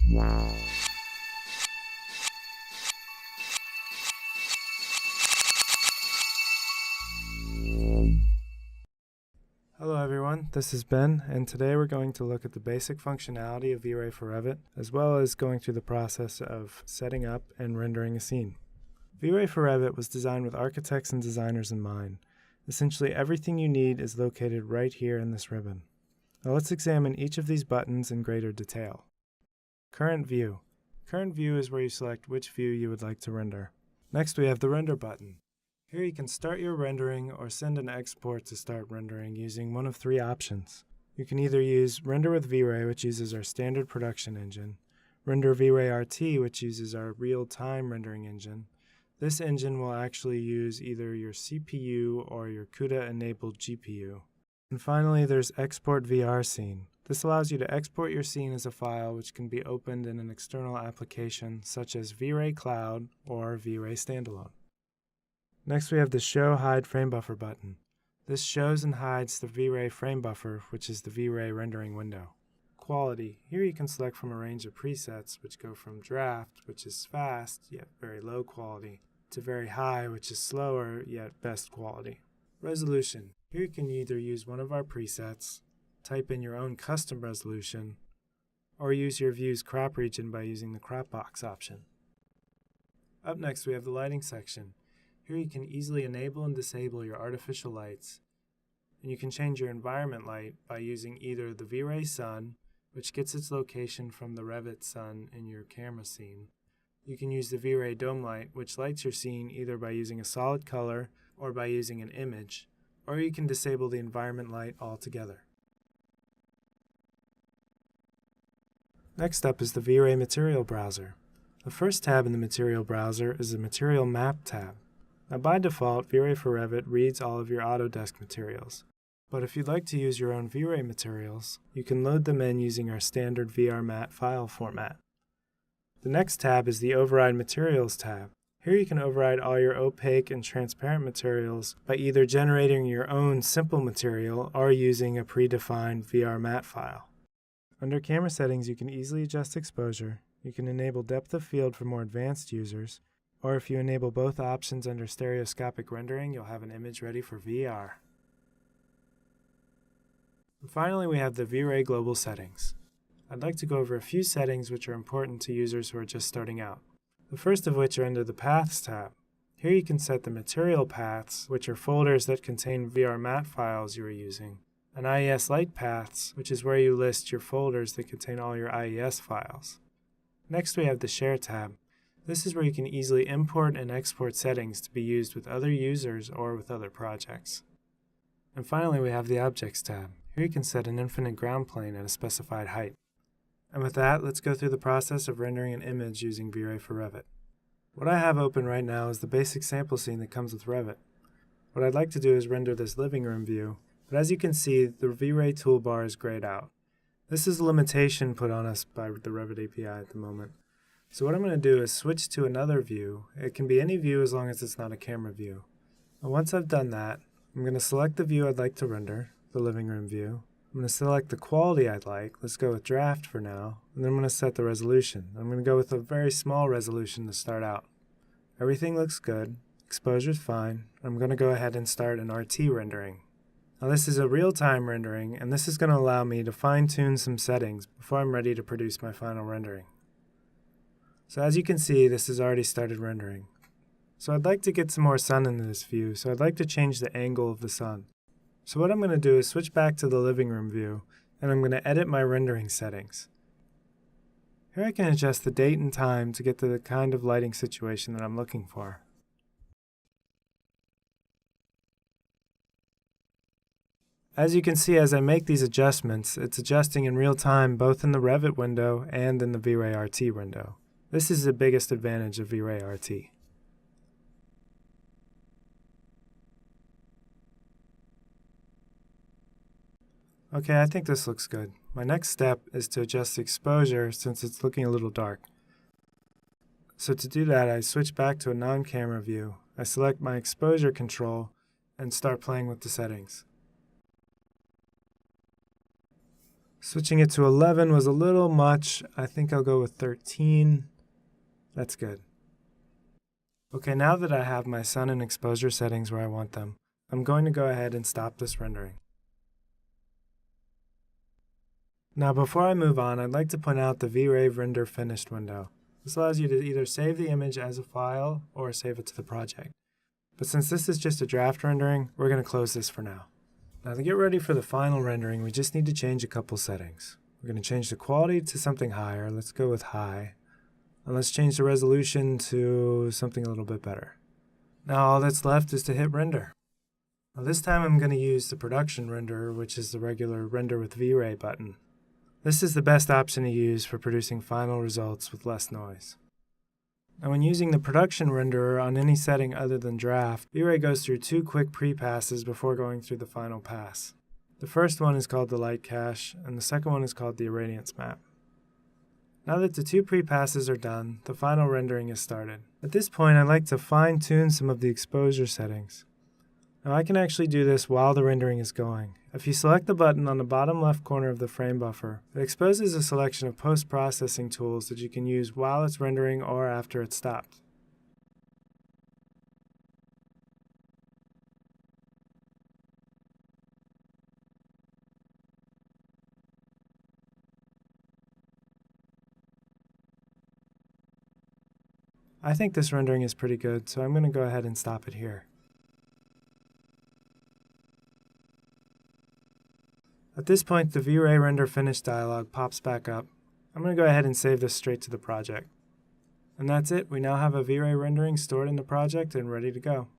Hello everyone, this is Ben, and today we're going to look at the basic functionality of V-Ray for Revit, as well as going through the process of setting up and rendering a scene. V-Ray for Revit was designed with architects and designers in mind. Essentially everything you need is located right here in this ribbon. Now let's examine each of these buttons in greater detail. Current View. Current View is where you select which view you would like to render. Next we have the Render button. Here you can start your rendering or send an export to start rendering using one of three options. You can either use Render with V-Ray, which uses our standard production engine, Render V-Ray RT, which uses our real-time rendering engine. This engine will actually use either your CPU or your CUDA-enabled GPU. And finally, there's Export VR Scene. This allows you to export your scene as a file which can be opened in an external application such as V-Ray Cloud or V-Ray Standalone. Next we have the Show Hide Frame Buffer button. This shows and hides the V-Ray frame buffer, which is the V-Ray rendering window. Quality. Here you can select from a range of presets which go from draft, which is fast yet very low quality, to very high, which is slower yet best quality. Resolution. Here you can either use one of our presets, type in your own custom resolution, or use your view's crop region by using the crop box option. Up next we have the lighting section. Here you can easily enable and disable your artificial lights, and you can change your environment light by using either the V-Ray Sun, which gets its location from the Revit Sun in your camera scene. You can use the V-Ray Dome light, which lights your scene either by using a solid color or by using an image, or you can disable the environment light altogether. Next up is the V-Ray Material Browser. The first tab in the Material Browser is the Material Map tab. Now by default, V-Ray for Revit reads all of your Autodesk materials. But if you'd like to use your own V-Ray materials, you can load them in using our standard VRMat file format. The next tab is the Override Materials tab. Here you can override all your opaque and transparent materials by either generating your own simple material or using a predefined VRMat file. Under Camera Settings, you can easily adjust exposure. You can enable depth of field for more advanced users, or if you enable both options under stereoscopic rendering, you'll have an image ready for VR. And finally, we have the V-Ray Global Settings. I'd like to go over a few settings which are important to users who are just starting out. The first of which are under the Paths tab. Here you can set the material paths, which are folders that contain VRMat files you are using, and IES Light Paths, which is where you list your folders that contain all your IES files. Next we have the Share tab. This is where you can easily import and export settings to be used with other users or with other projects. And finally we have the Objects tab. Here you can set an infinite ground plane at a specified height. And with that, let's go through the process of rendering an image using V-Ray for Revit. What I have open right now is the basic sample scene that comes with Revit. What I'd like to do is render this living room view, but as you can see, the V-Ray toolbar is grayed out. This is a limitation put on us by the Revit API at the moment. So what I'm going to do is switch to another view. It can be any view as long as it's not a camera view. And once I've done that, I'm going to select the view I'd like to render, the living room view. I'm going to select the quality I'd like. Let's go with draft for now. And then I'm going to set the resolution. I'm going to go with a very small resolution to start out. Everything looks good. Exposure's fine. I'm going to go ahead and start an RT rendering. Now this is a real-time rendering, and this is going to allow me to fine-tune some settings before I'm ready to produce my final rendering. So as you can see, this has already started rendering. So I'd like to get some more sun into this view, so I'd like to change the angle of the sun. So what I'm going to do is switch back to the living room view, and I'm going to edit my rendering settings. Here I can adjust the date and time to get to the kind of lighting situation that I'm looking for. As you can see, as I make these adjustments, it's adjusting in real time both in the Revit window and in the V-Ray RT window. This is the biggest advantage of V-Ray RT. Okay, I think this looks good. My next step is to adjust the exposure since it's looking a little dark. So to do that, I switch back to a non-camera view. I select my exposure control and start playing with the settings. Switching it to 11 was a little much. I think I'll go with 13. That's good. Okay, now that I have my sun and exposure settings where I want them, I'm going to go ahead and stop this rendering. Now before I move on, I'd like to point out the V-Ray Render Finished window. This allows you to either save the image as a file or save it to the project. But since this is just a draft rendering, we're going to close this for now. Now to get ready for the final rendering, we just need to change a couple settings. We're going to change the quality to something higher. Let's go with high. And let's change the resolution to something a little bit better. Now all that's left is to hit render. Now this time I'm going to use the production renderer, which is the regular render with V-Ray button. This is the best option to use for producing final results with less noise. Now when using the production renderer on any setting other than draft, V-Ray goes through two quick pre-passes before going through the final pass. The first one is called the light cache, and the second one is called the irradiance map. Now that the two pre-passes are done, the final rendering is started. At this point, I'd like to fine-tune some of the exposure settings. Now I can actually do this while the rendering is going. If you select the button on the bottom left corner of the frame buffer, it exposes a selection of post-processing tools that you can use while it's rendering or after it's stopped. I think this rendering is pretty good, so I'm going to go ahead and stop it here. At this point, the V-Ray Render Finish dialog pops back up. I'm going to go ahead and save this straight to the project. And that's it. We now have a V-Ray rendering stored in the project and ready to go.